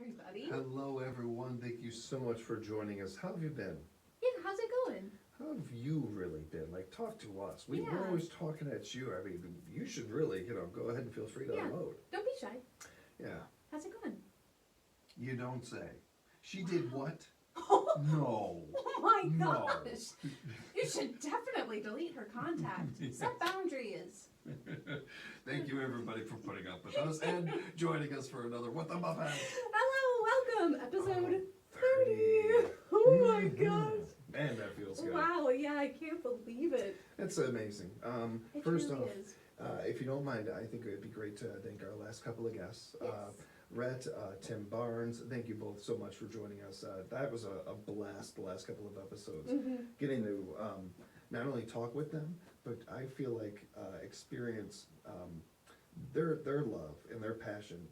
everybody. Hello, everyone. Thank you so much for joining us. How have you been? Yeah, how's it going? How have you really been? Like, talk to us. We're Yeah. always talking at you. I mean, you should really, go ahead and feel free to Yeah. unload. Don't be shy. Yeah. How's it going? You don't say. She did what? Oh No. my No. gosh. You should definitely delete her contact. Set boundaries. Thank you, everybody, for putting up with us and joining us for another What the Muppet. Hello, welcome. Episode 30. Oh my gosh. Man, that feels good. Wow, yeah, I can't believe it. That's amazing. It First really off, is. if you don't mind, I think it would be great to thank our last couple of guests. Yes. Rhett, Tim Barnes, thank you both so much for joining us. That was a blast the last couple of episodes. Getting to not only talk with them, but I feel like experience their love and their passion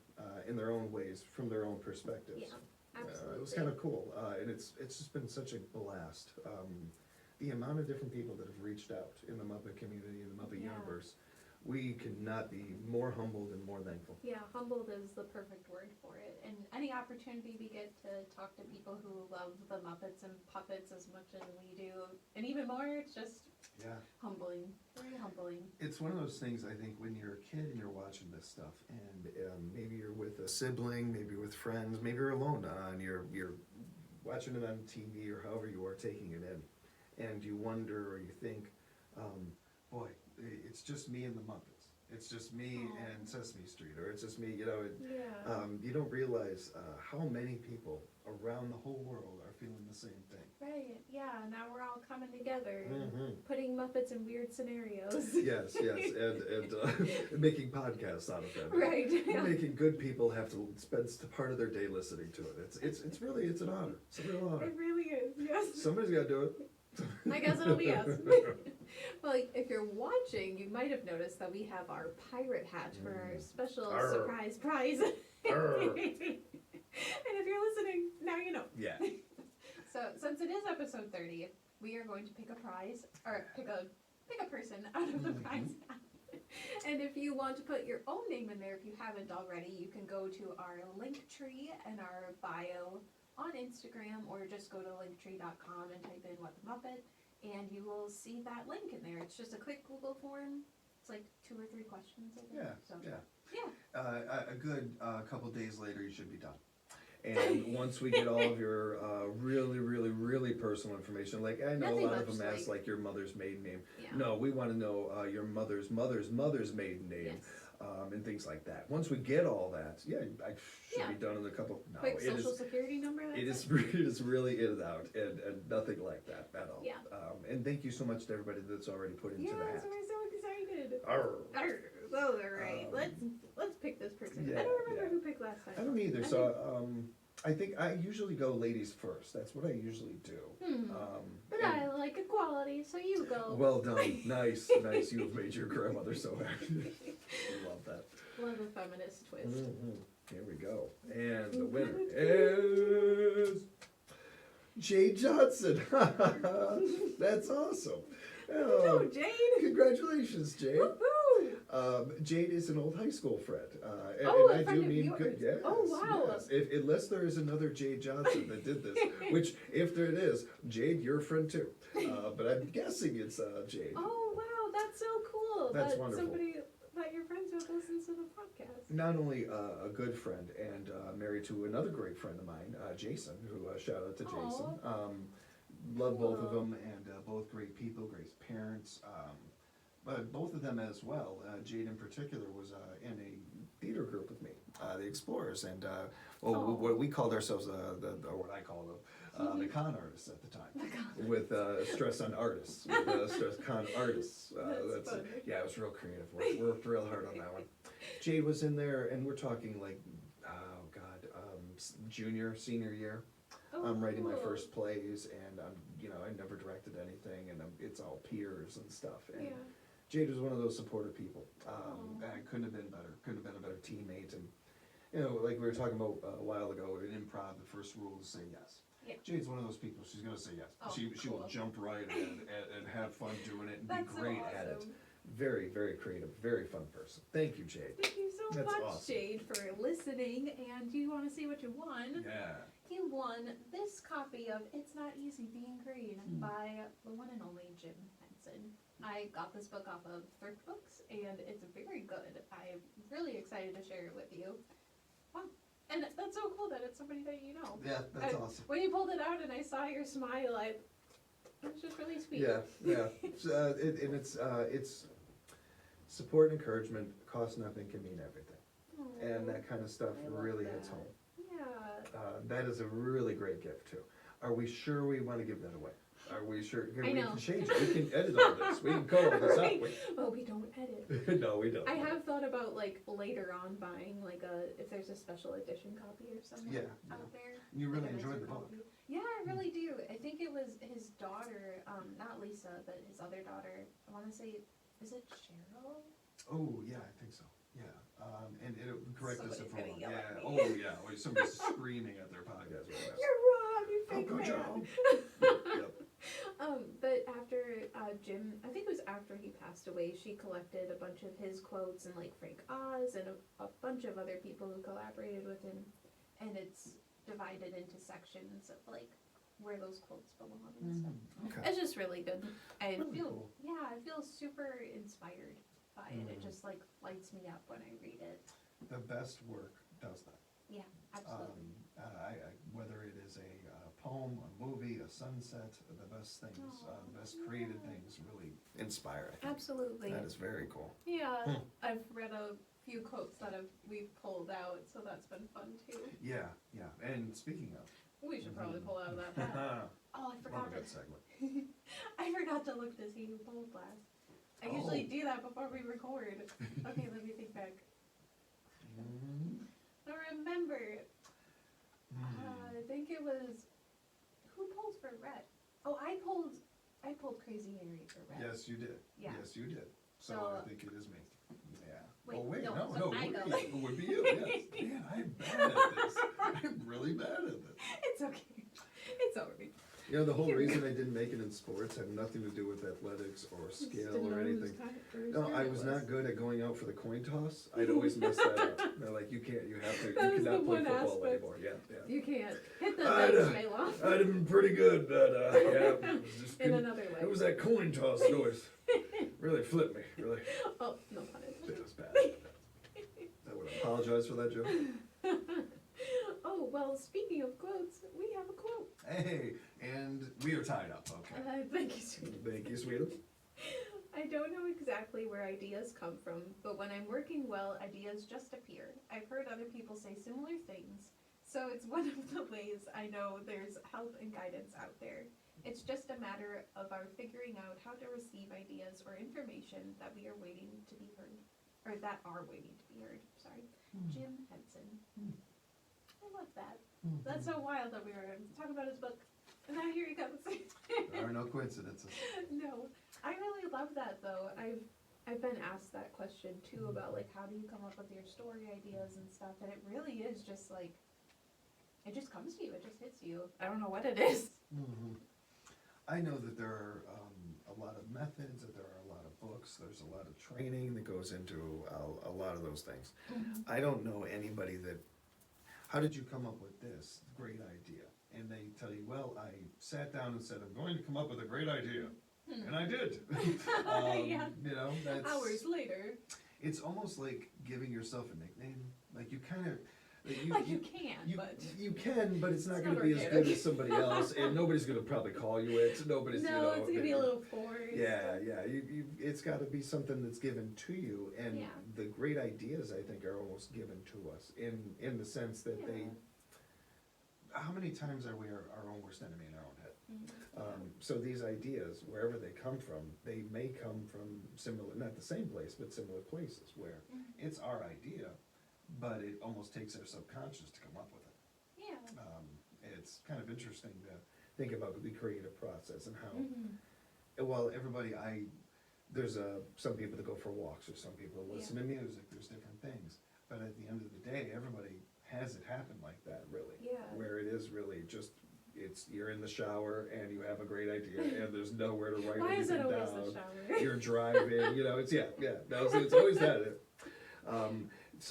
in their own ways, from their own perspectives. Yeah, absolutely. It was kind of cool, and it's just been such a blast. The amount of different people that have reached out in the Muppet community, in the Muppet universe, we could not be more humbled and more thankful. Yeah, humbled is the perfect word for it. And any opportunity we get to talk to people who love the Muppets and puppets as much as we do, and even more, it's just humbling. Very humbling. It's one of those things, I think, when you're a kid and you're watching this stuff, and maybe you're with a sibling, maybe with friends, maybe you're alone, and you're watching it on TV or however you are taking it in, and you wonder or you think, boy, it's just me and the Muppets. It's just me and Sesame Street, or it's just me, you don't realize how many people around the whole world are feeling the same thing. Right, yeah, now we're all coming together and putting Muppets in weird scenarios. Yes, and making podcasts out of them. Right. Yeah. Making good people have to spend part of their day listening to it. It's really an honor. It's a real honor. It really is, yes. Somebody's got to do it. I guess it'll be us. Well, if you're watching, you might have noticed that we have our pirate hat for our special surprise prize. And if you're listening, now you know. Yeah. So, since it is episode 30, we are going to pick a prize, or pick a person out of the prize hat. And if you want to put your own name in there, if you haven't already, you can go to our link tree and our bio on Instagram, or just go to linktree.com and type in What the Muppet, and you will see that link in there. It's just a quick Google form. It's like 2 or 3 questions, I think. Yeah. A good couple days later, you should be done. And once we get all of your really personal information, like I know Nothing a lot of much, them ask like your mother's maiden name. Yeah. No, we want to know your mother's maiden name. Yes. And things like that. Once we get all that, I should be done in a couple. No, Quick social security number. It is really in and out, and nothing like that at all. Yeah. And thank you so much to everybody that's already put into the hat. Yes, we're so excited. Arr. Arr. Well, all right. Let's pick this person. Yeah, I don't remember who picked last time. I don't either. I think I usually go ladies first. That's what I usually do. But I like equality, so you go. Well done. Nice. You have made your grandmother so happy. I love that. Love a feminist twist. Here we go. And the winner is Jade Johnson. That's awesome. Oh, Jade. Congratulations, Jade. Woohoo! Jade is an old high school friend. And a I friend do of mean yours. good. Yes, Oh, wow. Yes. Unless there is another Jade Johnson that did this, which if there is, Jade, you're a friend too. But I'm guessing it's Jade. Oh, wow, that's so cool. That's that wonderful. Somebody that you're friends with listens to the podcast. Not only a good friend and married to another great friend of mine, Jason, who shout out to Jason. Love both of them, and both great people, great parents. But both of them as well. Jade in particular was in a theater group with me, the Explorers, and what we called ourselves, or what I called them, the con artists at the time, with stress on artists, stress con artists. That's funny. Yeah, it was real creative. Worked real hard on that one. Jade was in there, and we're talking like, senior year. I'm writing my first plays, and I never directed anything, and it's all peers and stuff. And Jade was one of those supportive people. And I couldn't have been better. Couldn't have been a better teammate. And like we were talking about a while ago in improv, the first rule is say yes. Yeah. Jade's one of those people. She's gonna say yes. She will jump right in and have fun doing it and That's be great so awesome. at it. Very, very creative, very fun person. Thank you, Jade. Thank you so That's much, awesome. Jade, for listening. And do you want to see what you won? Yeah. He won this copy of It's Not Easy Being Green by the one and only Jim Henson. I got this book off of Thrift Books, and it's very good. I'm really excited to share it with you. Wow. And that's so cool that it's somebody that you know. Yeah, that's awesome. When you pulled it out and I saw your smile, it was just really sweet. Yeah, yeah. It's support and encouragement, costs nothing, can mean everything. Aw, And that kind of stuff I love really that. hits home. Yeah. That is a really great gift too. Are we sure we want to give that away? Are we sure? I We know. can change it. We can edit all this. We can cut all this out. Well, we don't edit. No, we don't. I have thought about like later on buying like if there's a special edition copy or something out there. You really like a enjoyed nicer the book. copy. Yeah, I really do. I think it was his daughter, not Lisa, but his other daughter. I want to say, is it Cheryl? Oh, yeah, I think so. Yeah. And correct us if Somebody's we're gonna wrong. yell Yeah. at me. Oh, yeah. Or somebody's screaming at their podcast right now. You're wrong, you Oh, fake good fan. job. Yep. But after Jim, I think it was after he passed away, she collected a bunch of his quotes and like Frank Oz and a bunch of other people who collaborated with him, and it's divided into sections of like where those quotes belong and stuff. Okay. It's just really good. I Really feel cool. I feel super inspired by it. It Mhm. just like lights me up when I read it. The best work does that. Yeah, absolutely. Whether it is a poem, a movie, a sunset, the best things, the best created things really inspire. Absolutely. That is very cool. Yeah, I've read a few quotes that we've pulled out, so that's been fun too. Yeah, yeah. And speaking of, We should probably pull out of that bag. Oh, I forgot what a good to. segue. I forgot to look to see who pulled last. I usually do that before we record. Okay, let me think back. Mhm. I remember. I think it was. Who pulled for red? Oh, I pulled Crazy Harry for red. Yes, you did. Yeah. Yes, you did. So So- I think it is me. Yeah. Wait, oh wait, no, no, so no, I it go. would be, it would be you. Yes. Man, I'm bad at this. I'm really bad at this. It's okay. It's alright. You know, the whole reason I didn't make it in sports had nothing to do with athletics or skill or anything. No, I was not good at going out for the coin toss. I'd always mess that up. They're like, you can't, you have to, That you was the cannot play one football aspect. anymore. Yeah, yeah. You can't hit the I'd, legs, Malon. I'd have been pretty good, but yeah, it was just In another way. it was that coin toss noise. Really flipped me, really. Oh, no pun It intended. was bad. I would apologize for that joke. Oh, well, speaking of quotes, we have a quote. Hey, and we are tied up, okay. Thank you, sweetie. Thank you, sweetie. I don't know exactly where ideas come from, but when I'm working well, ideas just appear. I've heard other people say similar things, so it's one of the ways I know there's help and guidance out there. It's just a matter of our figuring out how to receive ideas or information that we are waiting to be heard, or that are waiting to be heard, sorry. Jim Henson. I love that. That's so wild that we were talking about his book, and now here he comes. There are no coincidences. No, I really love that though. I've been asked that question too about like how do you come up with your story ideas and stuff, and it really is just like it just comes to you. It just hits you. I don't know what it is. I know that there are a lot of methods, that there are a lot of books, there's a lot of training that goes into a lot of those things. I don't know anybody that, how did you come up with this great idea? And they tell you, well, I sat down and said, I'm going to come up with a great idea. And I did. Yeah. You know, that's, Hours later, it's almost like giving yourself a nickname. Like you kind of, like you can, but you can, but it's not It's going to not be as good organic. as somebody else, and nobody's going to probably call you it. Nobody's, no, you know, it's gonna be a little forced. yeah, yeah. It's got to be something that's given to you, and Yeah. the great ideas I think are almost given to us in the sense that they. How many times are we our own worst enemy in our own head? So these ideas, wherever they come from, they may come from similar, not the same place, but similar places where it's our idea, but it almost takes our subconscious to come up with it. Yeah. It's kind of interesting to think about the creative process and how, well, there's some people that go for walks, or some people that listen to music, there's different things. But at the end of the day, everybody has it happen like that, really. Yeah. Where it is really just, you're in the shower and you have a great idea and there's nowhere to write Why is anything it always down. the shower? You're driving, it's always that.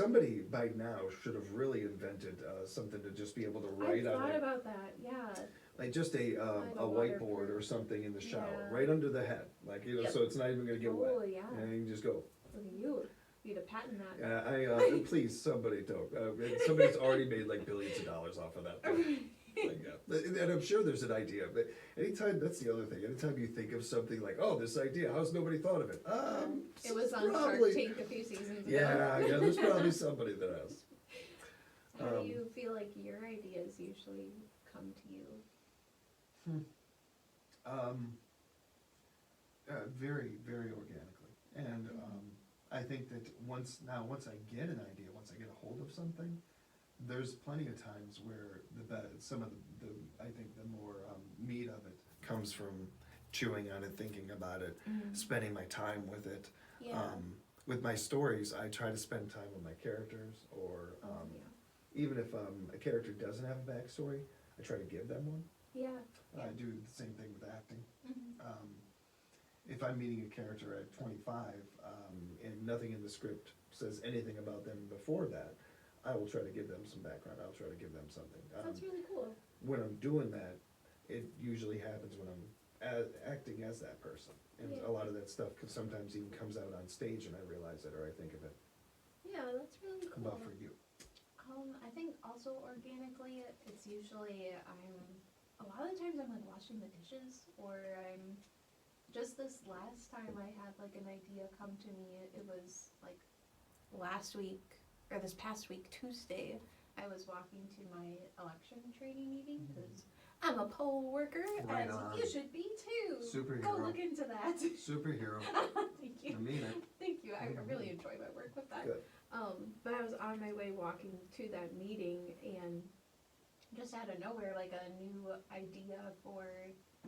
somebody by now should have really invented something to just be able to write I on, thought like, about that, yeah. like just a a whiteboard waterproof. or something in the shower, Yeah. right under the head, like, you know, Yep. so it's not even gonna get wet. Oh, yeah. And you can just go. Look at you. Need to patent that. Please, somebody don't. Somebody's already made like billions of dollars off of that thing. Like, and I'm sure there's an idea, but anytime, that's the other thing, anytime you think of something like, oh, this idea, how's nobody thought of it? It was on probably, Shark Tank a few seasons ago. yeah, there's probably somebody that has. How do you feel like your ideas usually come to you? Very, very organically. And I think that once I get an idea, once I get a hold of something, there's plenty of times where some of the I think the more meat of it comes from chewing on it, thinking about it, spending my time with it. Yeah. With my stories, I try to spend time with my characters, or even if a character doesn't have a backstory, I try to give them one. Yeah. I do the same thing with acting. If I'm meeting a character at 25 and nothing in the script says anything about them before that, I will try to give them some background. I'll try to give them something. That's really cool. When I'm doing that, it usually happens when I'm acting as that person. And Yeah. a lot of that stuff sometimes even comes out on stage and I realize it, or I think of it. Yeah, that's really cool. How about for you? I think also organically, it's usually a lot of the times I'm like washing the dishes, or just this last time I had like an idea come to me. It was like this past week, Tuesday, I was walking to my election training meeting because I'm a poll worker, Right as on. you should be too. Superhero. Go look into that. Superhero. Thank you. I mean it. Thank you. I really enjoy my work with that. Good. But I was on my way walking to that meeting, and just out of nowhere, like a new idea for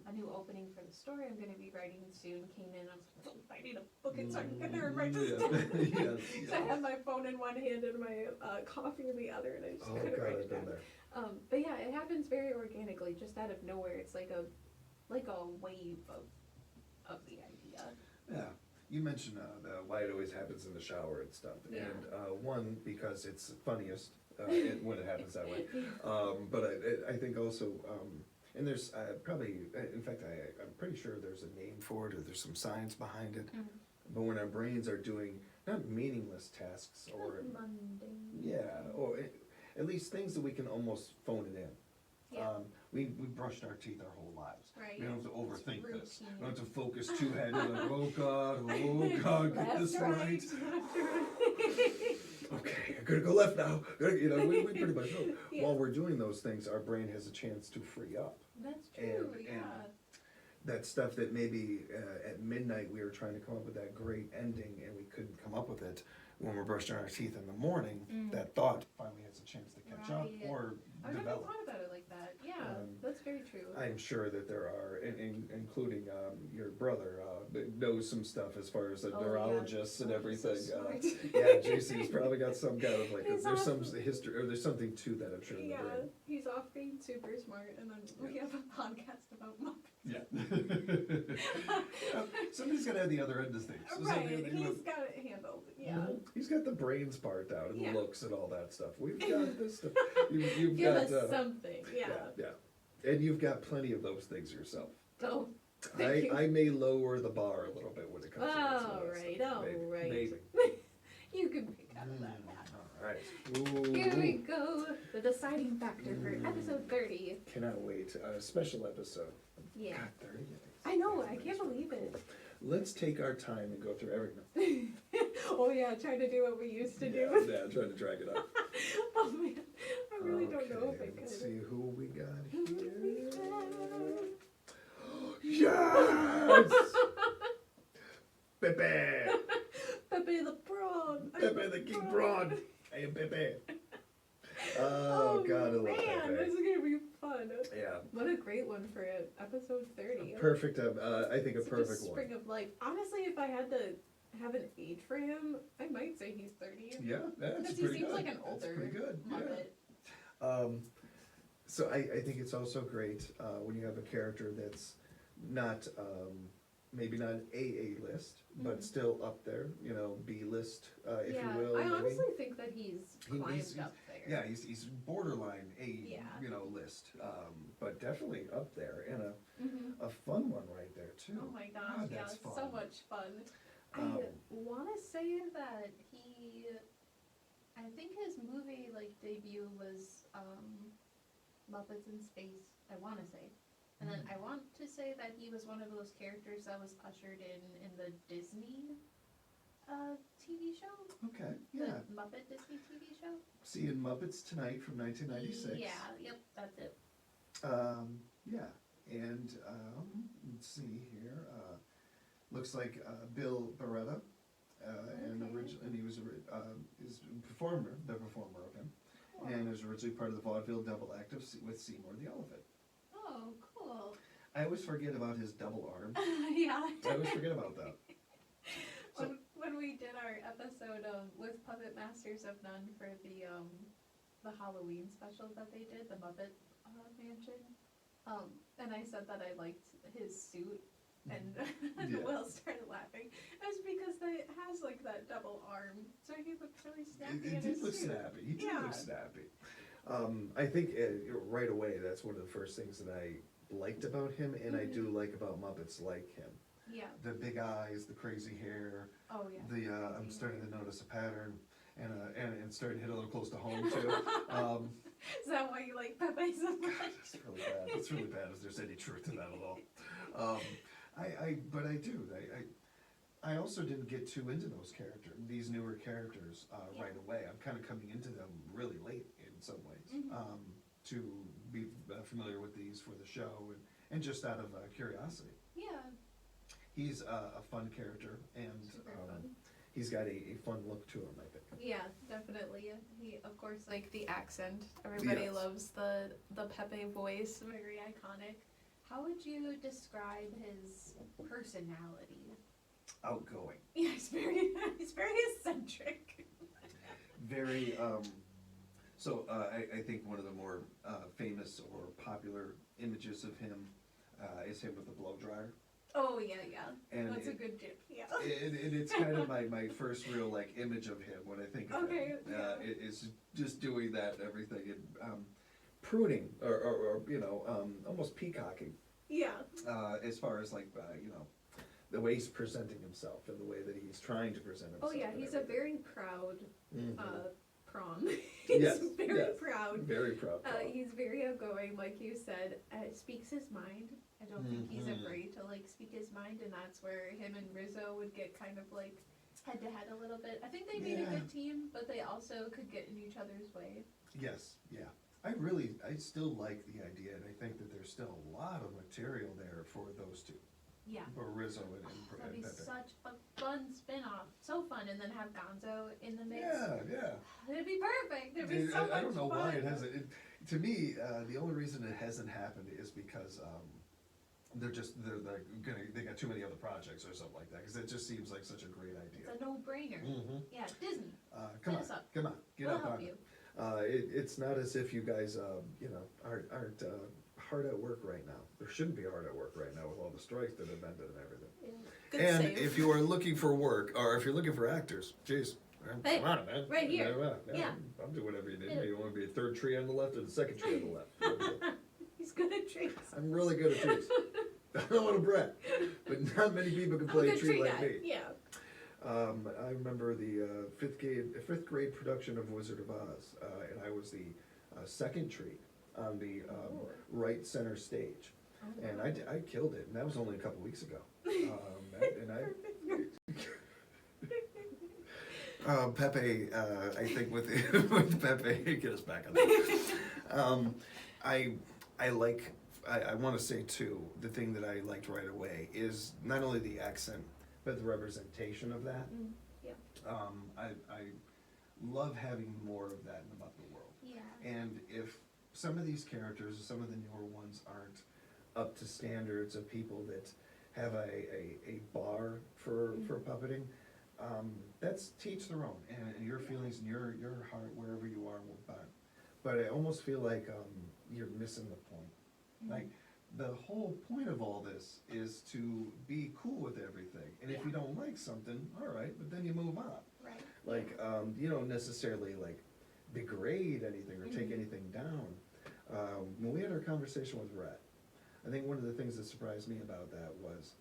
a new opening for the story I'm going to be writing soon came in. I was like, oh, I need to book it so I can get there and write this down. Yes, So I had my phone in one hand and my coffee in the other, and I just Oh couldn't God, write I've it been down. there. But yeah, it happens very organically, just out of nowhere. It's like a wave of the idea. Yeah, you mentioned why it always happens in the shower and stuff, Yeah. and one, because it's funniest when it happens that way. But I think also, and there's probably, in fact, I'm pretty sure there's a name for it, or there's some science behind it. But when our brains are doing not meaningless tasks, or Mundane. or at least things that we can almost phone it in. Yeah. We brushed our teeth our whole lives. Right. We don't have to overthink It's this. routine. We don't have to focus too heavy, like, oh God, get this Left, right. left, right. Okay, I gotta go left now. You know, we pretty much know. Yeah. While we're doing those things, our brain has a chance to free up. That's true, yeah. And that stuff that maybe at midnight we were trying to come up with that great ending and we couldn't come up with it, when we're brushing our teeth in the morning, that thought finally has a chance to catch up Right. or I've never develop. thought about it like that. Yeah, that's very true. I'm sure that there are, including your brother, knows some stuff as far as the neurologists and Oh, everything. so smart. Yeah, JC's probably got some kind of like, He's there's some awesome. history, or there's something to that, I'm sure, in the Yeah, brain. he's off being super smart, and then we have a podcast about Muppets. Yeah. Somebody's gotta have the other end of things. So Right, somebody- he's got it handled, yeah. He's got the brains part down and Yeah. the looks and all that stuff. We've got this stuff. You've Give got us something, yeah. And you've got plenty of those things yourself. Oh, thank you. I may lower the bar a little bit when it comes to that sort of Alright, stuff. alright. Maybe. You can pick out of that. Alright. Here we go, the deciding factor for episode 30. Cannot wait. A special episode. Yeah. God, 30. I know, I can't believe it. Let's take our time and go through everything. Oh yeah, trying to do what we used to do. Yeah, trying to drag it up. Oh man, I really don't know if I could. Let's see who we got Who do we here. have? Yes! Pepe! Pepe the Prawn. Pepe the King Prawn! I am Pepe. Oh God, I love man, Pepe. this is gonna be fun. Yeah. What a great one for episode 30. Perfect, I think a Such perfect a spring one. of life. Honestly, if I had to have an age for him, I might say he's 30. Yeah, that's Because he pretty seems good. like an That's older pretty good. Muppet. Yeah. So I think it's also great when you have a character that's not maybe not an AA list, but still up there, you know, B list, if Yeah, you will. I maybe. honestly think but he's He's- climbed up there. Yeah, he's borderline A, Yeah. list, but definitely up there, and Mhm. a fun one right there too. Oh my gosh, God, yeah, that's it's so fun. much fun. Um, I want to say that I think his movie debut was Muppets in Space. I want to say, and then I want to say that he was one of those characters that was ushered in the Disney TV show. Okay, yeah. The Muppet Disney TV show. Seeing Muppets Tonight from 1996. Yeah, yep, that's it. Yeah, and let's see here. Looks like Bill Barretta, and he was is the performer of him, Cool. and was originally part of the vaudeville double act with Seymour the Elephant. Oh, cool. I always forget about his double arm. Yeah. I always forget about that. So, When we did our episode with Puppet Masters of None for the Halloween special that they did, the Muppet Mansion, and I said that I liked his suit, and Yeah. Will started laughing. It was because it has that double arm, so he looked really snappy in it his did look suit. snappy. He did Yeah. look snappy. I think right away that's one of the first things that I liked about him, and I do like about Muppets like him. Yeah. The big eyes, the crazy hair. Oh yeah. I'm starting to notice a pattern, and starting to hit a little close to home too. Is that why you like Pepe so much? It's really bad. It's really bad. If there's any truth to that at all. But I do. I also didn't get too into these newer characters Yeah. right away. I'm kind of coming into them really late in some ways, Mhm. to be familiar with these for the show and just out of curiosity. Yeah. He's a fun character, and Super fun. he's got a fun look to him, I think. Yeah, definitely. He, of course, the accent. Everybody Yes. loves the Pepe voice. Very iconic. How would you describe his personality? Outgoing. Yeah, he's very eccentric. Very, I think one of the more famous or popular images of him is him with the blow dryer. Oh yeah. And That's a good tip. Yeah. It's kind of my first real image of him when I think of Okay, him. yeah. It's just doing that and everything, and pruning or almost peacocking Yeah. as far as the way he's presenting himself and the way that he's trying to present himself. Oh yeah, and he's a everything. very proud Mhm. prawn. He's Yes, very yes. proud. Very proud. He's very outgoing, like you said. Speaks his mind. I don't think he's Mhm. afraid to speak his mind, and that's where him and Rizzo would get kind of head to head a little bit. I think they made a Yeah. good team, but they also could get in each other's way. Yes, yeah. I still like the idea, and I think that there's still a lot of material there for those two, Yeah. for Rizzo That'd be and Pepe. such a fun spin-off. So fun, and then have Gonzo in the mix. Yeah. It'd be perfect. It'd be so much I don't know fun. why it hasn't. To me, the only reason it hasn't happened is because they got too many other projects or something like that. Because it just seems like such a great idea. It's a no-brainer. Yeah, Disney. Come Hit us on, up. come on, get We'll up help on you. it. It's not as if you guys, aren't hard at work right now. There shouldn't be hard at work right now with all the strikes that have ended and everything. Good And save. if you are looking for work, or if you're looking for actors, geez, Hey, come on, man. right here. Yeah. I'll do whatever you need. Yeah. You want to be a third tree on the left or the second tree on the left? He's good at trees. I'm really good at trees. I don't want to brag, but not many people can I'm a play a good tree tree like guy. me. Yeah. I remember the fifth grade production of Wizard of Oz, and I was the second tree on the Oh. right center stage, Oh, and wow. I killed it, and that was only a couple weeks ago. Pepe, I think with Pepe, get us back on that. I want to say too, the thing that I liked right away is not only the accent, but the representation of that. Yeah. I love having more of that in the Muppet world. Yeah. And if some of these characters, some of the newer ones aren't up to standards of people that have a bar for puppeting, that's teach their own, and your feelings and your heart wherever you are will find. But I almost feel like you're missing the point. Like, the whole point of all this is to be cool with everything, and if you don't like something, all right, but then you move on. Right. Like, you don't necessarily like degrade anything or take anything down. When we had our conversation with Rhett, I think one of the things that surprised me about that was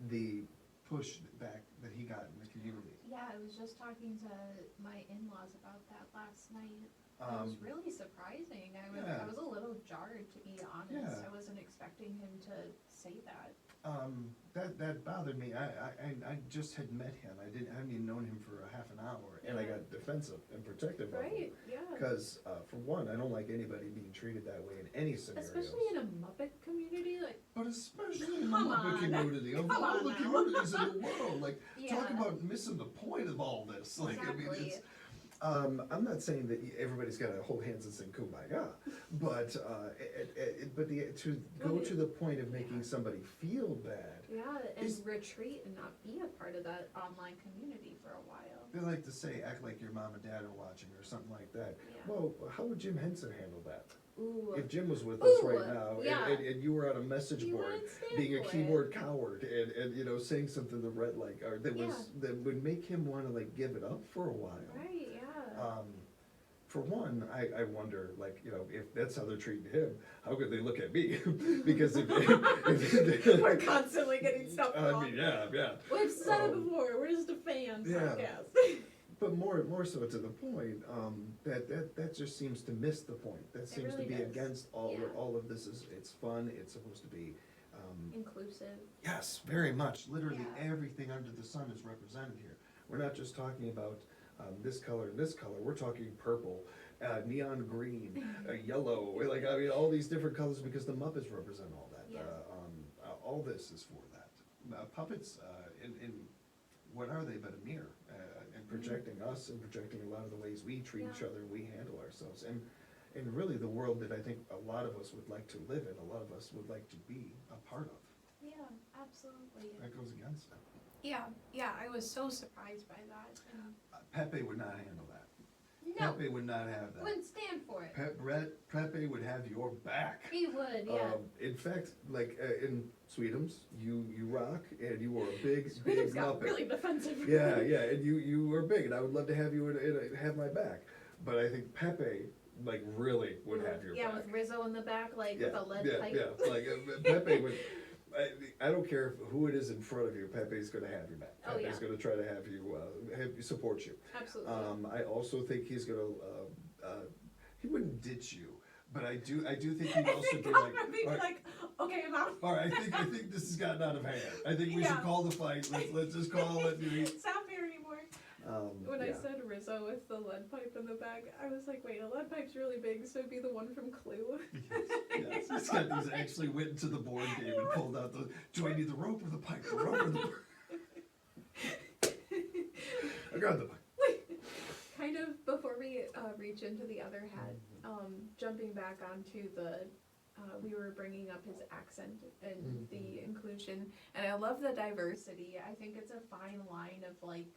the push back that he got in the community. Yeah, I was just talking to my in-laws about that last night. It was really surprising. I was a little jarred, to be honest. Yeah. I wasn't expecting him to say that. That bothered me. I just had met him. I hadn't even known him for a half an hour, and I got defensive and protective of him. Right, yeah. Because, for one, I don't like anybody being treated that way in any scenario. Especially in a Muppet community, like, But especially in the Come Muppet on. community, of Come all on the now. communities in the world, like, Yeah. talk about missing the point of all this. Like, I mean, Exactly. it's, I'm not saying that everybody's got to hold hands and sing "Kumbaya," but to go to the point of making somebody feel bad. yeah, and Is- retreat and not be a part of that online community for a while. They like to say, act like your mom and dad are watching or something like that. Yeah. Well, how would Jim Henson handle that? Ooh. If Jim was with us Ooh, right now, yeah. and you were on a message You board, wouldn't stand being a for keyboard coward, and you know, saying something to Rhett like, or that was, Yeah. that would make him wanna like give it up for a while. Right, yeah. For one, I wonder, like, you know, if that's how they're treating him, how could they look at me? Because if We're constantly getting stuff I wrong. mean, yeah. We've said it before, we're just a fan Yeah. podcast. But more so to the point, that just seems to miss the point. That seems really to be does. against all, Yeah. all of this it's fun, it's supposed to be, Inclusive. yes, very much. Literally Yeah. everything under the sun is represented here. We're not just talking about this color and this color. We're talking purple, neon green, yellow. Like, I mean, all these different colors because the Muppets represent all that. Yeah. All this is for that. Puppets, in what are they but a mirror? And projecting us and projecting a lot of the ways we treat each Yeah. other and we handle ourselves. And really the world that I think a lot of us would like to live in, a lot of us would like to be a part of. Yeah, absolutely. That goes against it. Yeah, I was so surprised by that. And Pepe would not handle that. no, Pepe would not have that. wouldn't stand for it. Pepe would have your back. He would, yeah. In fact, like in Sweetums, you rock, and you were a big Sweetums got Muppet. really defensive. Yeah, and you were big, and I would love to have you have my back. But I think Pepe, like, really would have your Yeah, back. with Rizzo in the back, like with a lead pipe. Yeah, like Pepe would. I don't care who it is in front of you. Pepe's going to have your back. Oh, Pepe's yeah. going to try to have you support you. Absolutely. I also think he's going to. He wouldn't ditch you, but I do think he'd also be like. He'd be "All right, like, okay, I'm out. all right, I think this has gotten out of hand. I think we Yeah. should call the fight. Let's just call it. It's not fair anymore. When I Yeah. said Rizzo with the lead pipe in the back, I was like, wait, a lead pipe's really big, so it'd be the one from Clue. Yes, he's got these actually went into the board game and pulled out the. Do I need the rope or the pipe? The rope or the. I got the pipe. Kind of before we reach into the other hat, jumping back onto the, we were bringing up his accent and the inclusion, and I love the diversity. I think it's a fine line of like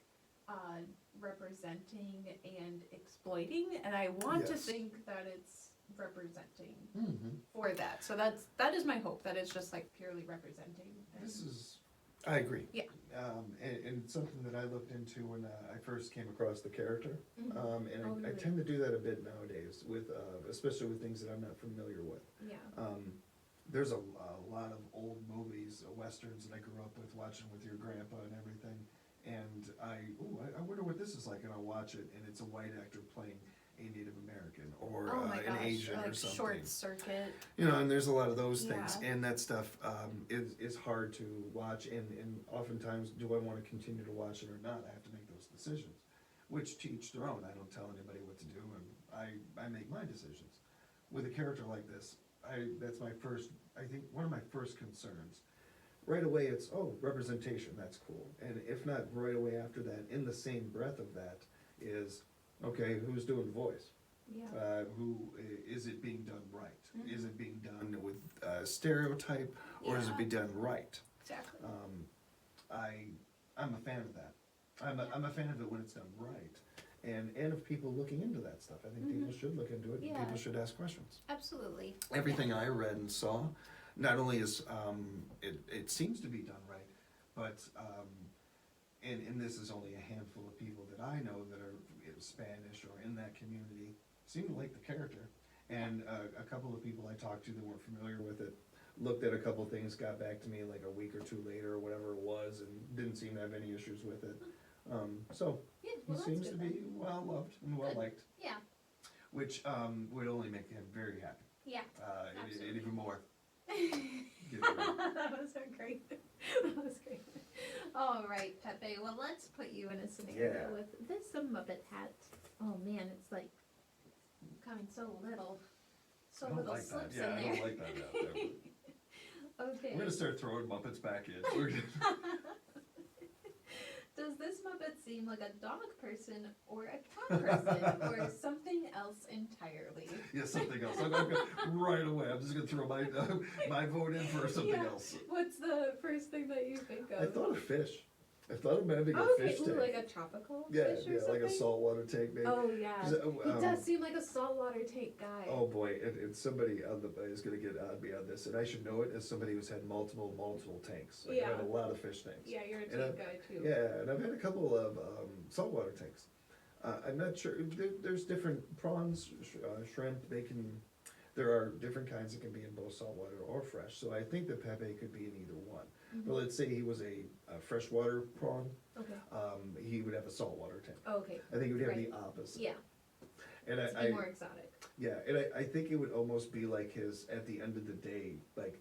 representing and exploiting, and I want to Yes. think that it's representing Mm-hmm. for that. So that is my hope, that it's just like purely representing. And This is, I agree. Yeah. And something that I looked into when I first came across the character, Mhm. and Oh, I really? tend to do that a bit nowadays with, especially with things that I'm not familiar with. Yeah. There's a lot of old movies, westerns that I grew up with, watching with your grandpa and everything. And I wonder what this is like, and I'll watch it, and it's a white actor playing a Native American or Oh my an gosh, Asian like or something. Short Circuit. You know, and there's a lot of those things, Yeah. and that stuff is hard to watch, and oftentimes, do I want to continue to watch it or not? I have to make those decisions, which to each their own. I don't tell anybody what to do, and I make my decisions. With a character like this, that's my first, I think, one of my first concerns. Right away, it's, representation, that's cool. And if not right away after that, in the same breath of that, is, okay, who's doing the voice? Yeah. Is it being done right? Mhm. Is it being done with stereotype, or is it Yeah. being done right? Exactly. I'm a fan of that. I'm a fan of it when it's done right, and of people looking into that stuff. I think people should look into it, and Yeah. people should ask questions. Absolutely. Everything I read and saw, not only is it seems to be done right, but and this is only a handful of people that I know that are Spanish or in that community, seem to like the character. And a couple of people I talked to that weren't familiar with it looked at a couple things, got back to me like a week or two later or whatever it was, and didn't seem to have any issues with it. So Yeah, he well, that's seems to good be then. well loved and well liked, Yeah, which would only make him very happy. yeah. And even more. That was so great. That was great. All right, Pepe. Well, let's put you in a scenario Yeah. with this Muppet hat. Oh man, it's like coming so little, so I don't little like that. slips Yeah, in I there. don't like that. Okay. We're gonna start throwing Muppets back in. We're gonna- Does this Muppet seem like a dog person or a cat person or something else entirely? Yeah, something else. I'm gonna, right away. I'm just gonna throw my vote in for something Yeah. else. What's the first thing that you think of? I thought of fish. I thought of having a Okay, fish ooh, tank. like a tropical Yeah, fish or yeah, something? like a saltwater tank, maybe. Oh yeah, 'Cause, he does seem like a saltwater tank guy. Oh boy, and somebody on the is gonna get on me on this, and I should know it as somebody who's had multiple tanks. Like, I Yeah. had a lot of fish tanks. Yeah, you're a And tank guy too. Yeah, and I've had a couple of saltwater tanks. I'm not sure. There's different prawns, shrimp. There are different kinds that can be in both saltwater or fresh. So I think that Pepe could be in either one. Mhm. But let's say he was a freshwater prawn. Okay. He would have a saltwater tank. Okay. I think he would have Right. the opposite. Yeah. And To be more exotic. yeah, and I think it would almost be like his, at the end of the day, like,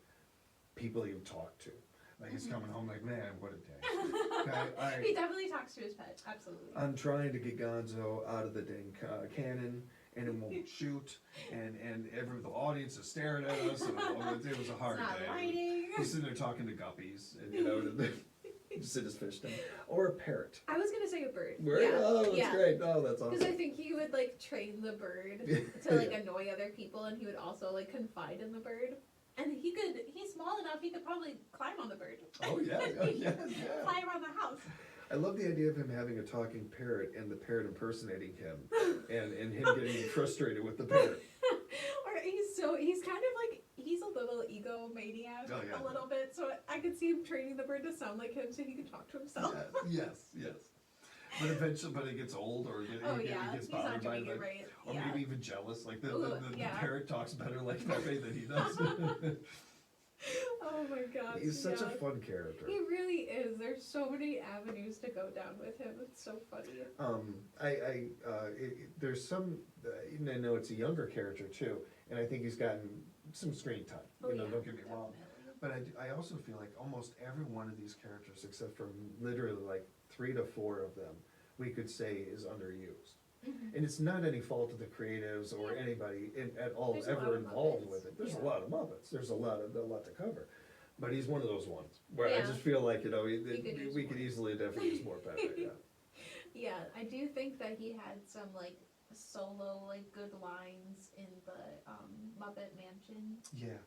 people he would talk to. Like, he's coming home like, man, what a day. He definitely talks to his pet. Absolutely. I'm trying to get Gonzo out of the dang cannon, and it won't shoot, and the audience is staring at us, and it was a hard it's not day. lighting. He's sitting there talking to guppies, and just in his fish tank. Or a parrot. I was gonna say a bird. Right? Yeah. Oh, that's yeah. great. Oh, that's Because awesome. I think he would like train the bird to like annoy other people, and he would also like confide in the bird. And he's small enough, he could probably climb on the bird. Oh, yeah. Fly around the house. I love the idea of him having a talking parrot and the parrot impersonating him, and him getting frustrated with the parrot. Or he's kind of like, he's a little egomaniac Oh, yeah. a little bit, so I could see him training the bird to sound like him so he could talk to himself. Yes. But eventually, it gets old, or he gets he's not bothered by doing it, it right. or maybe even jealous. Like the Ooh, yeah. parrot talks better like Pepe than he does. Oh my gosh. He's such a yeah. fun character. He really is. There's so many avenues to go down with him. It's so funny. There's some, and I know it's a younger character too, and I think he's gotten some screen time. Don't get me wrong. But I also feel like almost every one of these characters, except for literally like 3 to 4 of them, we could say is underused. Mhm. And it's not any fault of the creatives or anybody at all There's a lot ever of involved Muppets. with it. There's Yeah. a lot of Muppets. There's a lot to cover. But he's one of those ones where I Yeah. just feel like, We could easily definitely use more Pepe. Yeah. Yeah, I do think that he had some like solo like good lines in the Muppet Mansion Yeah.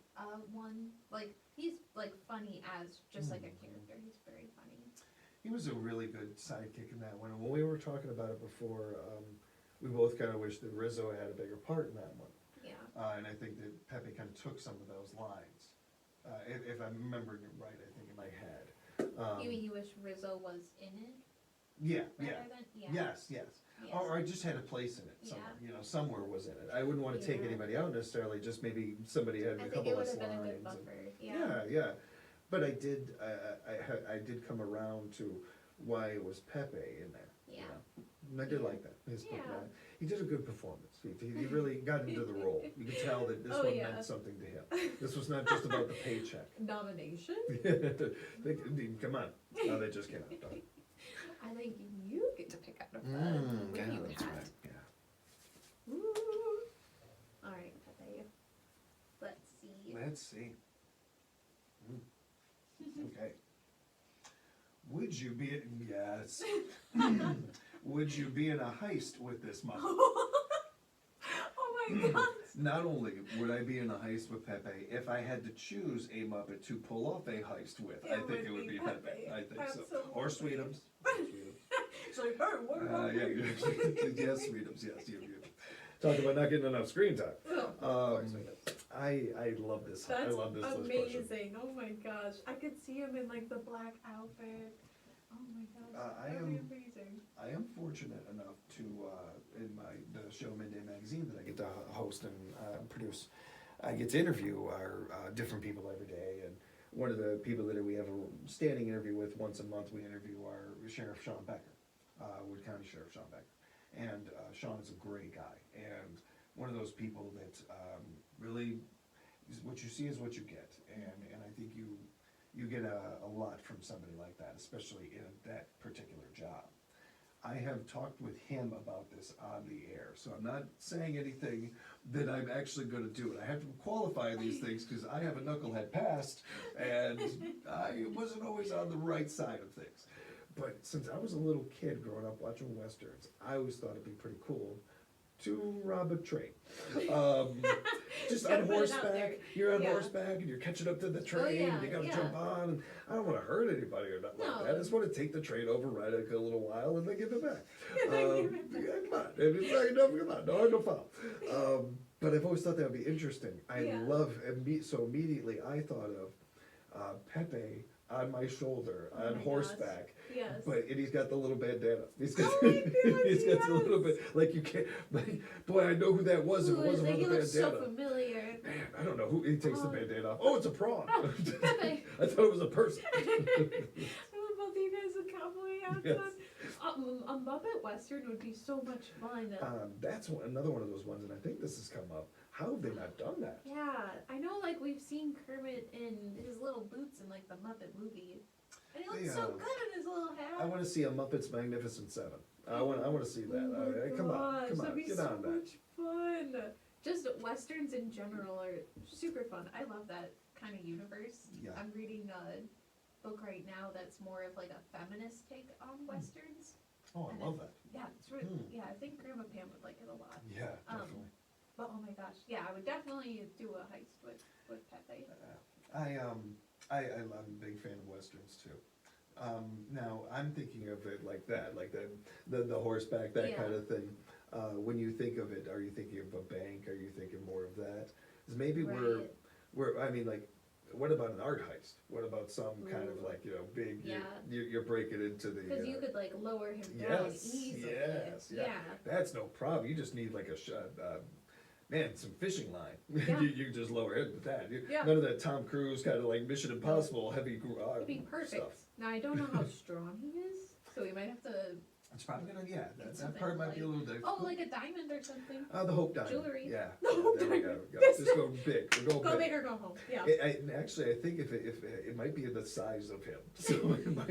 one. Like he's like funny as just like a character. He's very funny. He was a really good sidekick in that one. And when we were talking about it before, we both kind of wished that Rizzo had a bigger part in that one. Yeah. And I think that Pepe kind of took some of those lines. If I'm remembering it right, I think in my head. You mean you wish Rizzo was in it? Yeah. Rather than, yeah. Yes. Yes. Or I just had a place in it somewhere. Somewhere was in it. I wouldn't want to take Yeah. anybody out necessarily. Just maybe somebody had I a think couple it would less have been a lines. good buffer. Yeah. But I did. I did come around to why it was Pepe in there. Yeah. And I did like that. Yeah. He did a good performance. He really got into the role. You could tell that this Oh, one yeah. meant something to him. This was not just about the paycheck. Nomination? Come on. No, they just came out. Done. I think you get to pick out a fun Yeah, you that's hat. right. Yeah. Ooh. All right, Pepe. Let's see. Let's see. Okay. Would you be? Yes. Would you be in a heist with this Muppet? Oh my god. Not only would I be in a heist with Pepe, if I had to choose a Muppet to pull off a heist with, I think it would be Pepe. I think so. Or Sweetums. It's like, hey, what about Yeah, me? yes, Sweetums, yes, you. Talk about not getting enough screen time. Oh, I love this. that's I love this list question. amazing. Oh my gosh. I could see him in like the black outfit Oh my gosh, I that would be am- amazing. I am fortunate enough to, in the show Midday Magazine that I get to host and produce, I get to interview our different people every day. And one of the people that we have a standing interview with once a month, we interview our Sheriff Sean Becker, Wood County Sheriff Sean Becker. And Sean is a great guy, and one of those people that really, what you see is what you get. And I think you get a lot from somebody like that, especially in that particular job. I have talked with him about this on the air, so I'm not saying anything that I'm actually gonna do. And I have to qualify these things, because I have a knucklehead past, and I wasn't always on the right side of things. But since I was a little kid growing up watching Westerns, I always thought it'd be pretty cool to rob a train. Just Gotta on put it out there. horseback, you're on Yeah. horseback and you're catching up to the train, yeah, and you gotta yeah. jump on, and I don't wanna hurt anybody or nothing like No. that, I just wanna take the train over, ride it a little while, and then give it back. Then give it back. Yeah, come on, and it's like, no, come on, no, I don't follow. But I've always thought that would be interesting. I Yeah. love, so immediately I thought of Pepe on my shoulder, Oh on my horseback. Yes. But, and he's got the little bandana. He's got, Oh my gosh, he's got the little yes. bit, like you can't, like, boy, I know who that was if Ooh, it wasn't like, for he the looks so bandana. familiar. Man, I don't know who, he takes the Oh. bandana off. Oh, it's a prawn. Oh, Pepe. I thought it was a person. I love both you guys with cowboy hats Yes. on. A Muppet Western would be so much fun. That's another one of those ones, and I think this has come up. How have they not done that? Yeah, I know, like, we've seen Kermit in his little boots in, like, the Muppet movie. And he looks so good in his little hat. I want to see a Muppet's Magnificent Seven. I want to see that. Oh my Come on, gosh, come on, that'd be get so on that. much fun. Just Westerns in general are super fun. I love that kind of universe. Yeah. I'm reading a book right now that's more of like a feminist take on Westerns. Oh, I love that. Yeah, it's really, Hmm. yeah, I think Grandma Pam would like it a lot. Yeah, definitely. But oh my gosh, yeah, I would definitely do a heist with Pepe. I'm a big fan of Westerns too. Now, I'm thinking of it like that, like the horseback, that Yeah. kind of thing. When you think of it, are you thinking of a bank? Are you thinking more of that? 'Cause maybe Right. I mean, like, what about an art heist? What about some kind of Ooh. like, big, Yeah. you're breaking into the. Because you could like lower him down Yes, easily. yes, yeah. Yeah. That's no problem. You just need like some fishing line. Yeah. you just lower it with that. Yeah. None of that Tom Cruise kind of like Mission Impossible heavy It'd be perfect. stuff. Now I don't know how strong he is, so we might have to. It's probably gonna, yeah, that something part might be a like- little difficult. Oh, like a diamond or something. The Hope Diamond. Jewelry. Yeah. The Hope there we go. Diamond. Go. This- Just go big. We're going Go big. big or go home. Yeah. Actually, I think if it might be in the size of him, so that might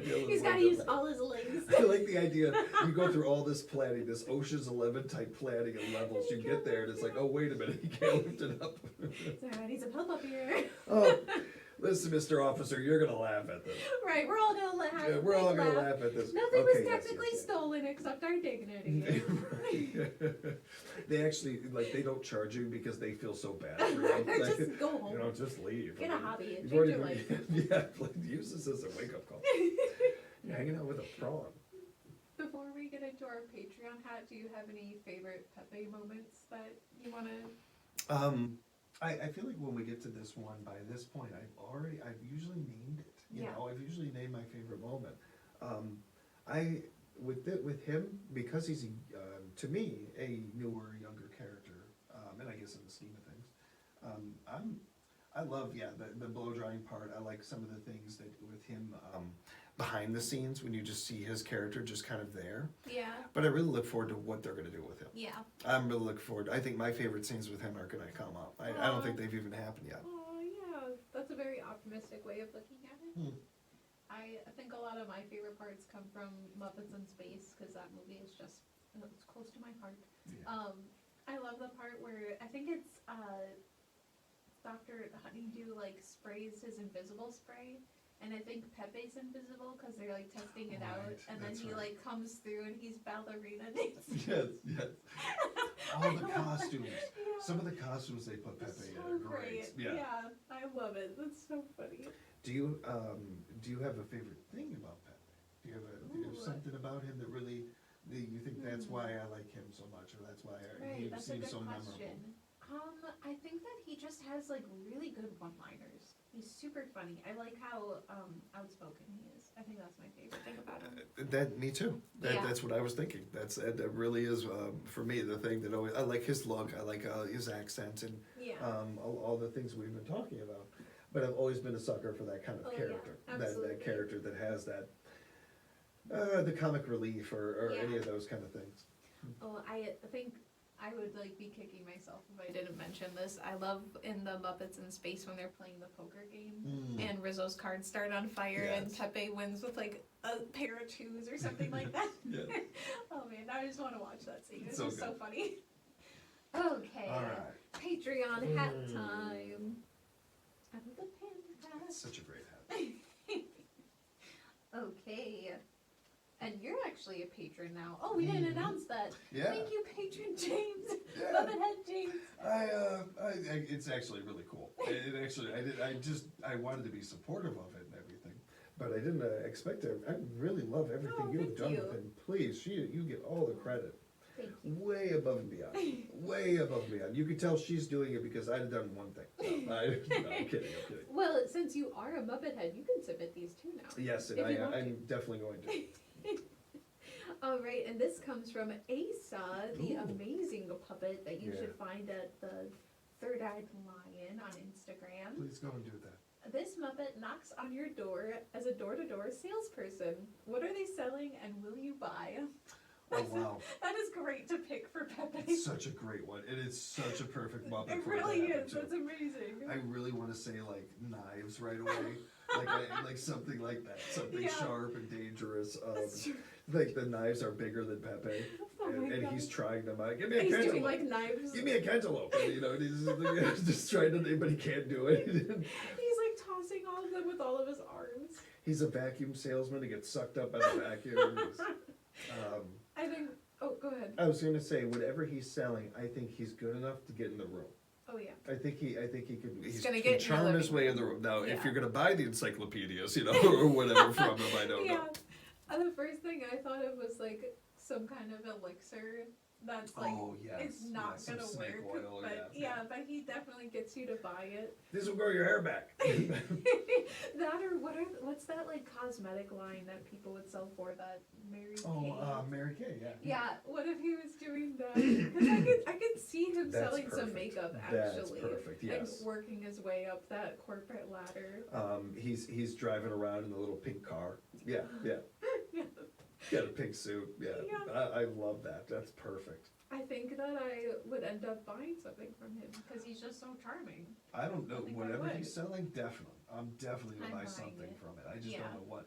be a little. He's more got to use difficult. all his legs. I like the idea, you go through all this planning, this Ocean's 11 type planning and levels, you get there and it's like, oh, wait a minute, you can't lift it up. I need some help up here. Oh, listen, Mr. Officer, you're gonna laugh at this. Right, we're all gonna laugh. Yeah, we're all gonna laugh at this. Nothing Okay, was yes, technically yes, yes. stolen except our dignity. Right. They actually, like, they don't charge you because they feel so bad for you. Like, Just go home. you know, just leave. Get a I mean, hobby and you've change already your been- life. Yeah, like, use this as a wake-up call. You're hanging out with a prawn. Before we get into our Patreon hat, do you have any favorite Pepe moments that you want to? I feel like when we get to this one, by this point, I've usually named it. You Yeah. know, I've usually named my favorite moment. With him, because he's to me a newer, younger character, and I guess in the scheme of things, I love the blow drying part. I like some of the things that with him behind the scenes when you just see his character just kind of there. Yeah. But I really look forward to what they're gonna do with him. Yeah. I'm really looking forward. I think my favorite scenes with him are gonna come up. I don't think they've even happened yet. Oh yeah, that's a very optimistic way of looking at it. Hmm. I think a lot of my favorite parts come from Muppets in Space because that movie is just it's close to my heart. Yeah. I love the part where I think it's Dr. Honeydew like sprays his invisible spray. And I think Pepe's invisible because they're like testing it out, Right, and then that's he right. like comes through and he's ballerina dancing. Yes. All the costumes. Yeah. Some of the costumes they put It's Pepe in so are great. Yeah, I love it. That's so funny. Do you have a favorite thing about Pepe? Do you have Ooh. something about him that really you think that's why I like him so much, or that's why he Right, that's a seems good so question. memorable? I think that he just has like really good one-liners. He's super funny. I like how outspoken he is. I think that's my favorite thing about him. That me too. Yeah. That's what I was thinking. That really is for me the thing that always I like his look. I like his accent and Yeah. all the things we've been talking about. But I've always been a sucker for that kind of character. Yeah, That character that has that the comic relief or any of those kind of things. Oh, I think I would like be kicking myself if I didn't mention this. I love in the Muppets in Space when they're playing the poker game and Rizzo's cards start on fire and Pepe wins with like a pair of twos or something like that. Oh man, I just want to watch that scene. It's just so funny. Okay. All right. Patreon hat time. Out of the panda hat. Such a great hat. Okay. And you're actually a patron now. Oh, we didn't announce that. Yeah. Thank you, patron James. Yeah. Muppet Head James. It's actually really cool. It actually, I wanted to be supportive of it and everything, but I didn't expect it. I really love everything you've done with him. Please, you get all the credit. Thank you. Way above and beyond. Way above and beyond. You could tell she's doing it because I'd have done one thing. No, I'm kidding. Well, since you are a Muppet Head, you can submit these too now. Yes, and I'm definitely going to. All right, and this comes from Asa, the amazing puppet that you should find at the Third Eyed Lion on Instagram. Please go and do that. This Muppet knocks on your door as a door-to-door salesperson. What are they selling and will you buy? Oh, wow. That is great to pick for Pepe. It's such a great one. It is such a perfect Muppet. It for really it to happen is. to. That's amazing. I really want to say like knives right away, like something like that, something sharp and dangerous. That's true. Like the knives are bigger than Pepe, Oh my and God. he's trying them out. Give me a He's cantaloupe. doing like knives. Give me a cantaloupe. And, and he's just trying to, but he can't do it. He's like tossing all of them with all of his arms. He's a vacuum salesman. He gets sucked up by the vacuum. I think. Oh, go ahead. I was going to say, whatever he's selling, I think he's good enough to get in the room. Oh yeah. I think he could. He's He's gonna can get in the charm his living way in the room. Now, if you're gonna buy the encyclopedias, or whatever from him, I don't know. The first thing I thought of was like some kind of elixir that's like it's not gonna snake work. oil, but but he definitely gets you to buy it. This will grow your hair back. That or what's that like cosmetic line that people would sell for that Mary Kay? Mary Kay, Yeah, what if he was doing that? Because I could see him That's selling some perfect. makeup That's actually, perfect, yes. and working his way up that corporate ladder. He's driving around in the little pink car. Yeah. Got a pink suit. I love that. That's perfect. I think that I would end up buying something from him because he's just so charming. I don't know. I think I Whatever would. he's selling, definitely. I'm definitely gonna I'm buy buying something it. from it. I just Yeah. don't know what.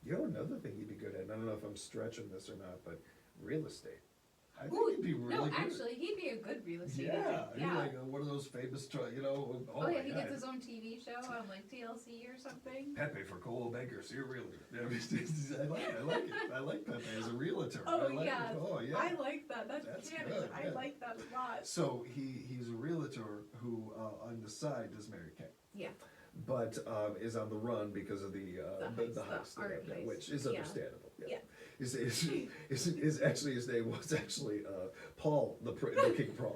Another thing he'd be good at. And I don't know if I'm stretching this or not, but real estate. I think he'd be really no, good. actually, he'd be a good real estate Yeah, agent. he's like one of those famous, Oh yeah, he gets his own TV show on like TLC or something. Pepe for Coldwell Banker, see a realtor. I like it. I like Pepe as a realtor. Oh I like yeah. it. Oh yeah. I like that. That's canon. good, I like that a lot. So he's a realtor who on the side does Mary Kay. Yeah. But is on the run because of the heist, art heist. which is understandable. Yeah. His actually his name was actually Paul the King Prawn,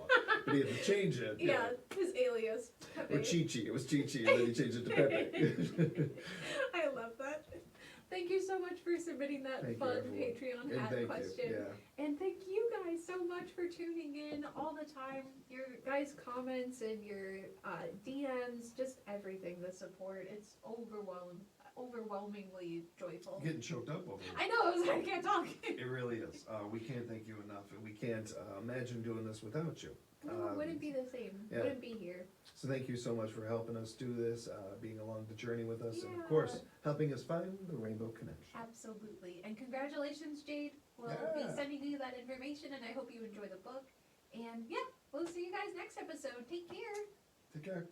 but he had to change it. Yeah, his alias. Pepe. Or Chi-Chi. It was Chi-Chi, and then he changed it to Pepe. I love that. Thank you so much for submitting that fun Patreon hat question. And thank you guys so much for tuning in all the time. Your guys' comments and your DMs, just everything, the support. It's overwhelmingly joyful. Getting choked up over it. I know, I can't talk. It really is. We can't thank you enough, and we can't imagine doing this without you. No, it wouldn't be the same. Wouldn't be here. So thank you so much for helping us do this, being along the journey with us, and of course, helping us find the Rainbow Connection. Absolutely. And congratulations, Jade. We'll be sending you that information, and I hope you enjoy the book. And yeah, we'll see you guys next episode. Take care. Take care.